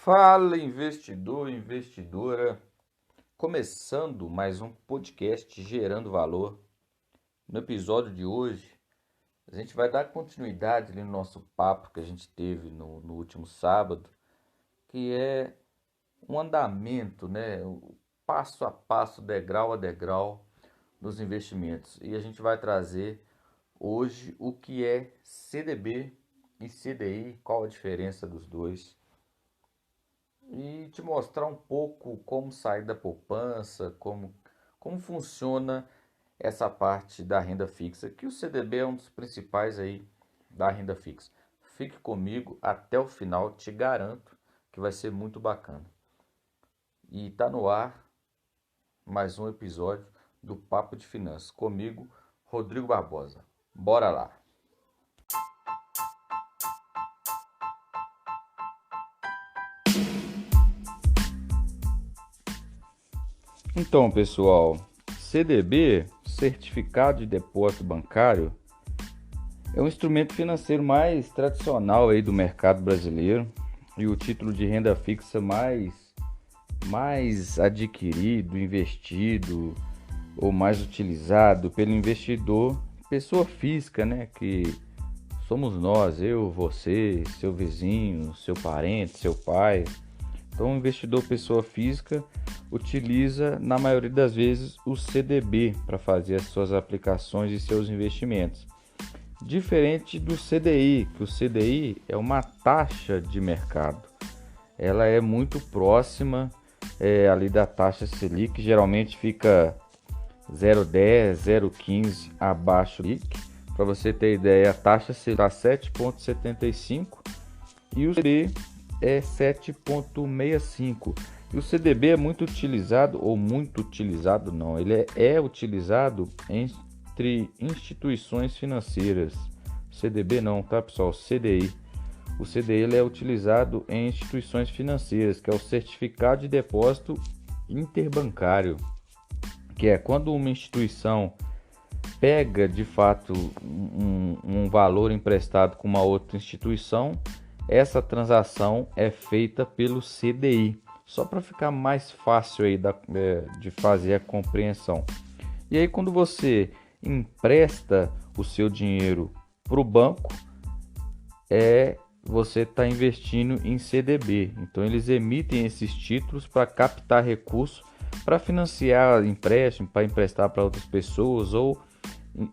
Fala, investidor, investidora. Começando mais um podcast Gerando Valor. No episódio de hoje, a gente vai dar continuidade ali no nosso papo que a gente teve no último sábado, que é um andamento, né? O passo a passo, degrau a degrau dos investimentos. E a gente vai trazer hoje o que é CDB e CDI, qual a diferença dos dois. E te mostrar um pouco como sair da poupança, como funciona essa parte da renda fixa, que o CDB é um dos principais aí da renda fixa. Fique comigo até o final, te garanto que vai ser muito bacana. E tá no ar mais um episódio do Papo de Finanças comigo, Rodrigo Barbosa. Bora lá. Então, pessoal, CDB, Certificado de Depósito Bancário, é um instrumento financeiro mais tradicional aí do mercado brasileiro e o título de renda fixa mais adquirido, investido ou mais utilizado pelo investidor, pessoa física, né? Que somos nós, eu, você, seu vizinho, seu parente, seu pai. Então, o investidor pessoa física utiliza, na maioria das vezes, o CDB para fazer as suas aplicações e seus investimentos. Diferente do CDI, que o CDI é uma taxa de mercado. Ela é muito próxima ali da taxa Selic, geralmente fica 0,10, 0,15 abaixo do Selic. Para você ter ideia, a taxa será 7,75 e o CDI é 7,65. E o CDB é muito utilizado, ou muito utilizado não, ele é utilizado entre instituições financeiras. CDB não, tá pessoal? CDI. O CDI ele é utilizado em instituições financeiras, que é o Certificado de Depósito Interbancário, que é quando uma instituição pega de fato um valor emprestado com uma outra instituição. Essa transação é feita pelo CDI, só para ficar mais fácil aí de fazer a compreensão. E aí quando você empresta o seu dinheiro para o banco, você está investindo em CDB. Então eles emitem esses títulos para captar recursos, para financiar empréstimo, para emprestar para outras pessoas ou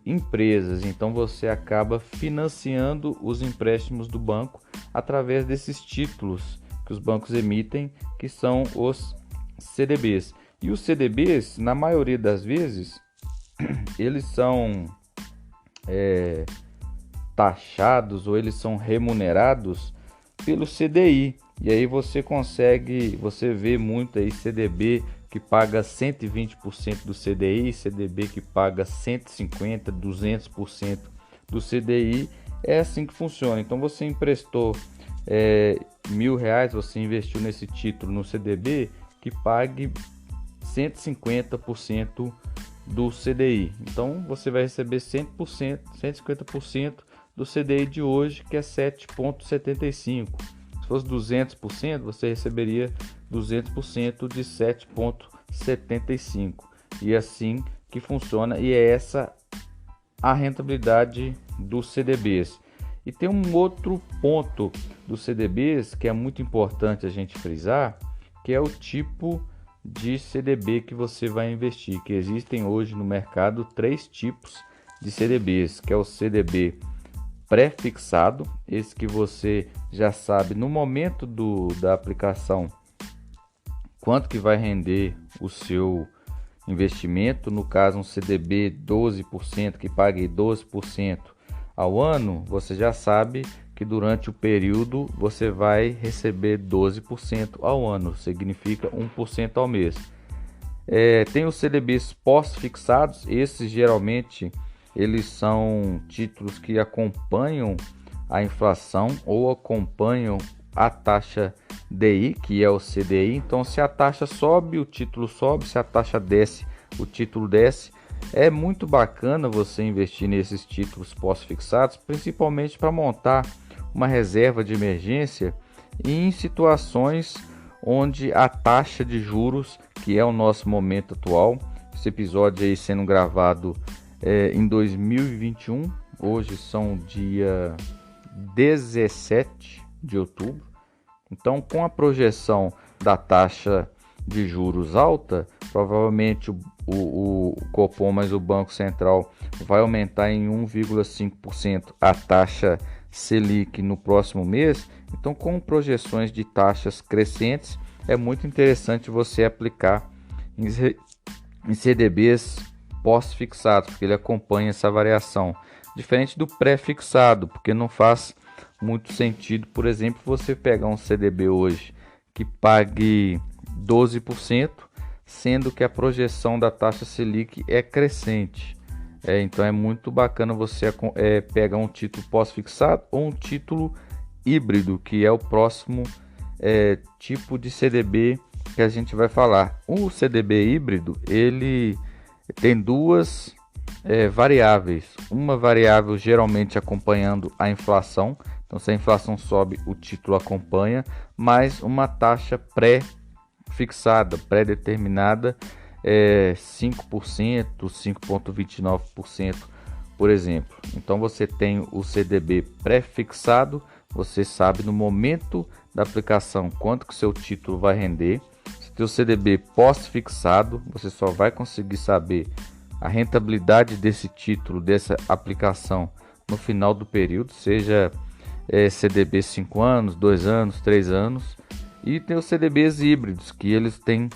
empresas. Então você acaba financiando os empréstimos do banco através desses títulos que os bancos emitem, que são os CDBs. E os CDBs, na maioria das vezes, eles são taxados ou eles são remunerados pelo CDI. E aí você vê muito aí CDB que paga 120% do CDI, CDB que paga 150%, 200% do CDI. É assim que funciona. Então você emprestou R$1.000, você investiu nesse título no CDB que pague 150% do CDI. Então você vai receber 100%, 150% do CDI de hoje, que é 7,75. Se fosse 200%, você receberia 200% de 7,75. E assim que funciona, e é essa a rentabilidade dos CDBs. E tem um outro ponto dos CDBs que é muito importante a gente frisar, que é o tipo de CDB que você vai investir, que existem hoje no mercado 3 tipos de CDBs, que é o CDB pré-fixado, esse que você já sabe no momento da aplicação quanto que vai render o seu investimento. No caso, um CDB 12%, que pague 12% ao ano, você já sabe que durante o período você vai receber 12% ao ano, significa 1% ao mês. Tem os CDBs pós-fixados, esses geralmente eles são títulos que acompanham a inflação ou acompanham a taxa DI, que é o CDI. Então, se a taxa sobe, o título sobe; se a taxa desce, o título desce. É muito bacana você investir nesses títulos pós-fixados, principalmente para montar uma reserva de emergência e em situações onde a taxa de juros, que é o nosso momento atual, esse episódio aí sendo gravado em 2021, hoje são dia 17 de outubro, então com a projeção da taxa de juros alta, provavelmente o Copom mais o Banco Central vai aumentar em 1,5% a taxa Selic no próximo mês. Então, com projeções de taxas crescentes, é muito interessante você aplicar em CDBs pós-fixados, porque ele acompanha essa variação, diferente do pré-fixado, porque não faz muito sentido, por exemplo, você pegar um CDB hoje que pague 12%, sendo que a projeção da taxa Selic é crescente. Então é muito bacana você pegar um título pós-fixado ou um título híbrido, que é o próximo tipo de CDB que a gente vai falar. O CDB híbrido, ele tem duas variáveis. Uma variável geralmente acompanhando a inflação. Então, se a inflação sobe, o título acompanha, mais uma taxa pré-fixada, pré-determinada, 5%, 5,29%, por exemplo. Então, você tem o CDB pré-fixado, você sabe no momento da aplicação quanto que seu título vai render. Se tem o CDB pós-fixado, você só vai conseguir saber a rentabilidade desse título, dessa aplicação, no final do período, seja CDB 5 anos, 2 anos, 3 anos. E tem os CDBs híbridos, que eles têm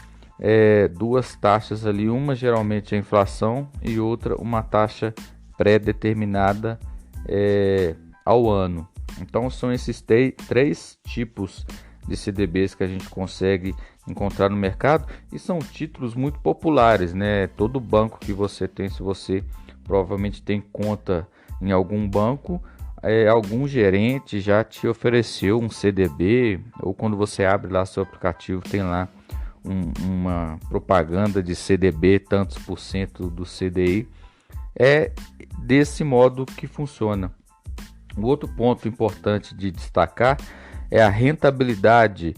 duas taxas ali, uma geralmente é a inflação e outra uma taxa pré-determinada ao ano. Então são esses três tipos de CDBs que a gente consegue encontrar no mercado e são títulos muito populares, né? Todo banco que você tem, se você provavelmente tem conta em algum banco, algum gerente já te ofereceu um CDB, ou quando você abre lá seu aplicativo tem lá uma propaganda de CDB, tantos por cento do CDI. É desse modo que funciona. O outro ponto importante de destacar é a rentabilidade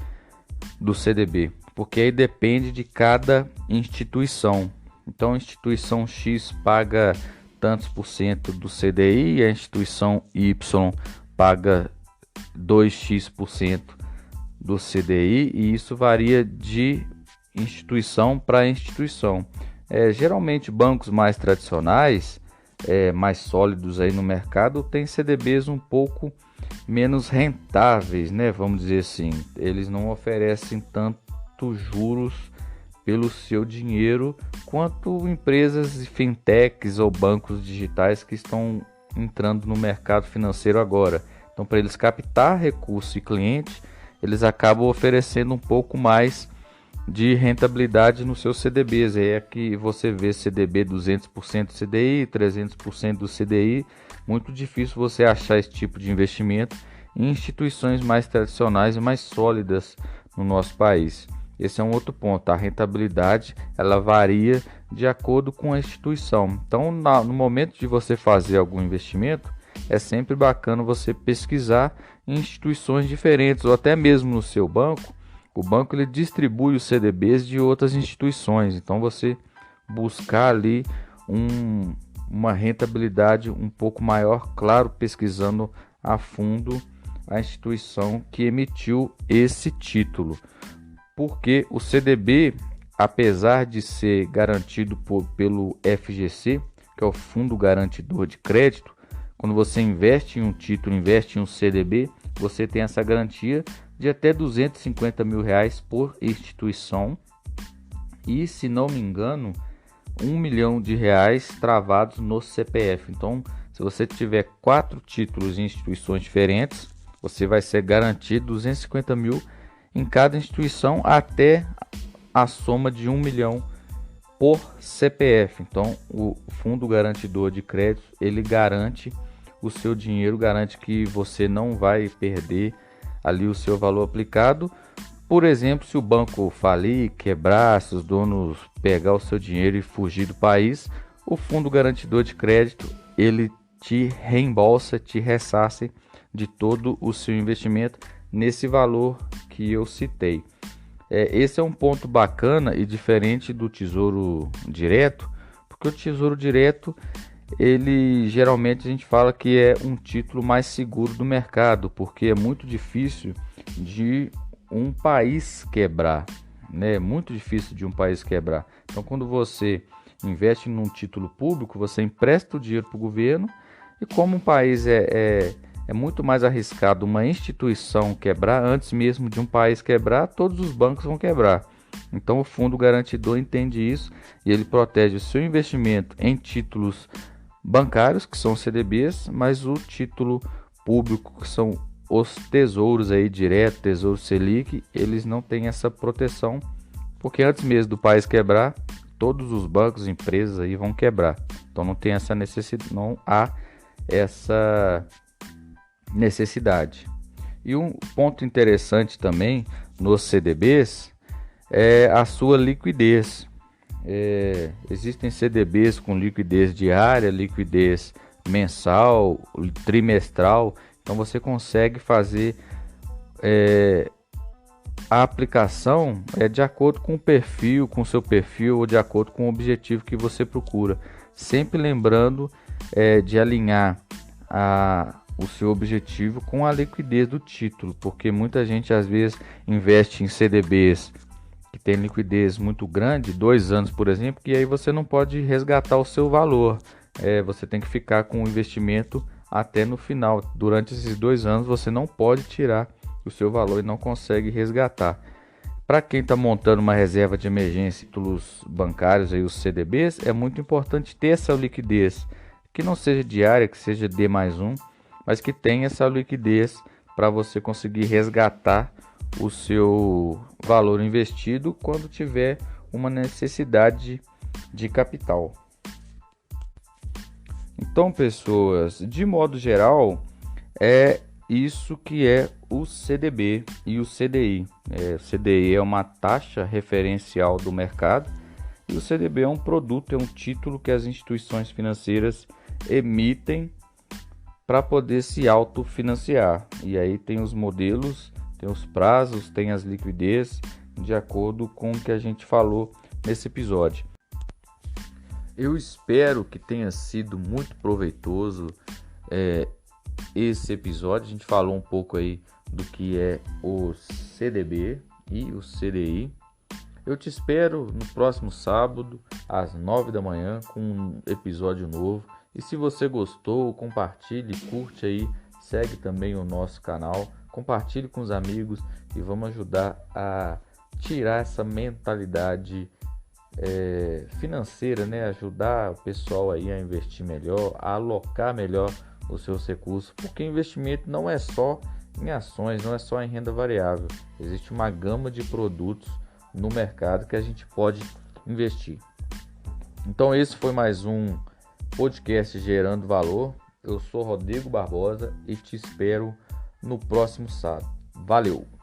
do CDB, porque aí depende de cada instituição. Então, a instituição X paga tantos por cento do CDI e a instituição Y paga 2x% do CDI, e isso varia de instituição para instituição. Geralmente, bancos mais tradicionais, mais sólidos aí no mercado, têm CDBs um pouco menos rentáveis, né? Vamos dizer assim, eles não oferecem tanto juros pelo seu dinheiro quanto empresas fintechs ou bancos digitais que estão entrando no mercado financeiro agora. Então, para eles captar recurso e cliente, eles acabam oferecendo um pouco mais de rentabilidade nos seus CDBs. É que você vê CDB 200% do CDI, 300% do CDI. Muito difícil você achar esse tipo de investimento em instituições mais tradicionais e mais sólidas no nosso país. Esse é um outro ponto. A rentabilidade ela varia de acordo com a instituição. Então, no momento de você fazer algum investimento, é sempre bacana você pesquisar em instituições diferentes, ou até mesmo no seu banco. O banco ele distribui os CDBs de outras instituições. Então, você buscar ali uma rentabilidade um pouco maior, claro, pesquisando a fundo a instituição que emitiu esse título. Porque o CDB, apesar de ser garantido pelo FGC, que é o Fundo Garantidor de Crédito, quando você investe em um título, investe em um CDB, você tem essa garantia de até R$250 mil por instituição e, se não me engano, R$1 milhão travados no CPF. Então, se você tiver 4 títulos em instituições diferentes, você vai ser garantido 250 mil em cada instituição até a soma de 1 milhão por CPF. Então, o Fundo Garantidor de Crédito, ele garante o seu dinheiro, garante que você não vai perder ali o seu valor aplicado. Por exemplo, se o banco falir, quebrar, se os donos pegar o seu dinheiro e fugir do país, o Fundo Garantidor de Crédito, ele te reembolsa, te ressarce de todo o seu investimento, nesse valor que eu citei. Esse é um ponto bacana e diferente do Tesouro Direto, porque o Tesouro Direto, ele geralmente a gente fala que é um título mais seguro do mercado, porque é muito difícil de um país quebrar, né? É muito difícil de um país quebrar. Então, quando você investe num título público, você empresta o dinheiro para o governo, e como um país é muito mais arriscado uma instituição quebrar, antes mesmo de um país quebrar, todos os bancos vão quebrar. Então o fundo garantidor entende isso e ele protege o seu investimento em títulos bancários, que são CDBs, mas o título público, que são os tesouros aí direto, Tesouro Selic, eles não têm essa proteção, porque antes mesmo do país quebrar, todos os bancos, empresas aí vão quebrar. Então não tem essa necessidade, não há essa necessidade. E um ponto interessante também nos CDBs é a sua liquidez. Existem CDBs com liquidez diária, liquidez mensal, trimestral. Então você consegue fazer a aplicação de acordo com o perfil, com o seu perfil, ou de acordo com o objetivo que você procura. Sempre lembrando de alinhar o seu objetivo com a liquidez do título, porque muita gente às vezes investe em CDBs que tem liquidez muito grande, 2 anos por exemplo, e aí você não pode resgatar o seu valor. Você tem que ficar com o investimento até no final. Durante esses 2 anos você não pode tirar o seu valor e não consegue resgatar. Para quem está montando uma reserva de emergência, títulos bancários, aí, os CDBs, é muito importante ter essa liquidez, que não seja diária, que seja D+1, mas que tenha essa liquidez para você conseguir resgatar o seu valor investido quando tiver uma necessidade de capital. Então, pessoas, de modo geral, é isso que é o CDB e o CDI. O CDI é uma taxa referencial do mercado e o CDB é um produto, é um título que as instituições financeiras emitem para poder se autofinanciar. E aí tem os modelos, tem os prazos, tem as liquidez, de acordo com o que a gente falou nesse episódio. Eu espero que tenha sido muito proveitoso esse episódio. A gente falou um pouco aí do que é o CDB e o CDI. Eu te espero no próximo sábado, às 9 da manhã, com um episódio novo. E se você gostou, compartilhe, curte aí, segue também o nosso canal, compartilhe com os amigos e vamos ajudar a tirar essa mentalidade financeira, né? Ajudar o pessoal aí a investir melhor, a alocar melhor os seus recursos, porque investimento não é só em ações, não é só em renda variável. Existe uma gama de produtos no mercado que a gente pode investir. Então esse foi mais um podcast Gerando Valor. Eu sou Rodrigo Barbosa e te espero no próximo sábado. Valeu!